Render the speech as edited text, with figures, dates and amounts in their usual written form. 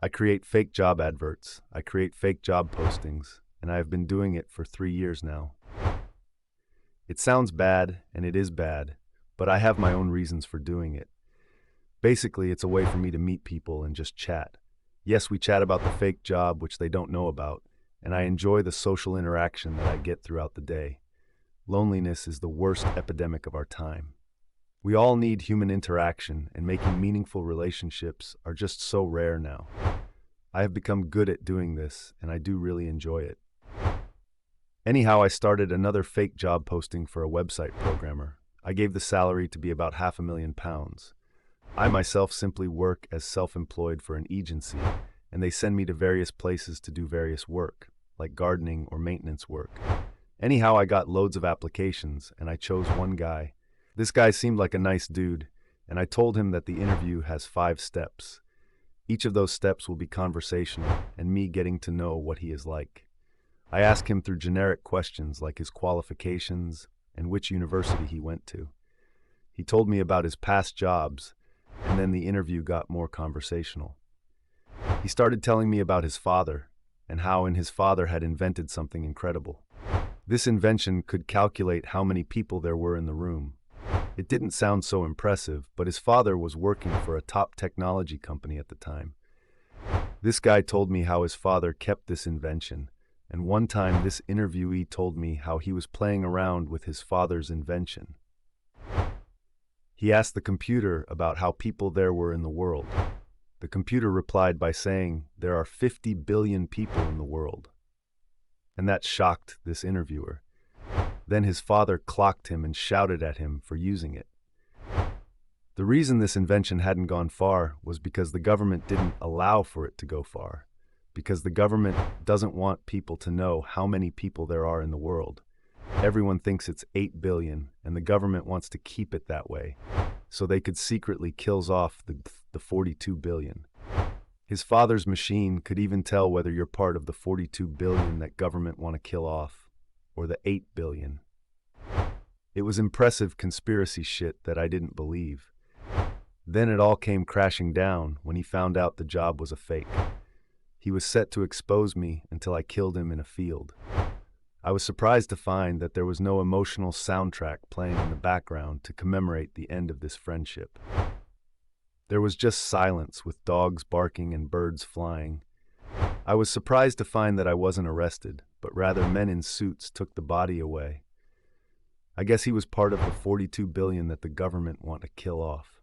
I create fake job adverts, I create fake job postings, and I have been doing it for 3 years now. It sounds bad, and it is bad, but I have my own reasons for doing it. Basically, it's a way for me to meet people and just chat. Yes, we chat about the fake job, which they don't know about, and I enjoy the social interaction that I get throughout the day. Loneliness is the worst epidemic of our time. We all need human interaction, and making meaningful relationships are just so rare now. I have become good at doing this, and I do really enjoy it. Anyhow, I started another fake job posting for a website programmer. I gave the salary to be about £500,000. I myself simply work as self-employed for an agency, and they send me to various places to do various work, like gardening or maintenance work. Anyhow, I got loads of applications, and I chose one guy. This guy seemed like a nice dude, and I told him that the interview has 5 steps. Each of those steps will be conversational, and me getting to know what he is like. I asked him through generic questions like his qualifications and which university he went to. He told me about his past jobs, and then the interview got more conversational. He started telling me about his father, and how his father had invented something incredible. This invention could calculate how many people there were in the room. It didn't sound so impressive, but his father was working for a top technology company at the time. This guy told me how his father kept this invention, and one time this interviewee told me how he was playing around with his father's invention. He asked the computer about how people there were in the world. The computer replied by saying there are 50 billion people in the world. And that shocked this interviewer. Then his father clocked him and shouted at him for using it. The reason this invention hadn't gone far was because the government didn't allow for it to go far, because the government doesn't want people to know how many people there are in the world. Everyone thinks it's 8 billion, and the government wants to keep it that way, so they could secretly kill off the 42 billion. His father's machine could even tell whether you're part of the 42 billion that government want to kill off, or the 8 billion. It was impressive conspiracy shit that I didn't believe. Then it all came crashing down when he found out the job was a fake. He was set to expose me until I killed him in a field. I was surprised to find that there was no emotional soundtrack playing in the background to commemorate the end of this friendship. There was just silence with dogs barking and birds flying. I was surprised to find that I wasn't arrested, but rather men in suits took the body away. I guess he was part of the 42 billion that the government want to kill off.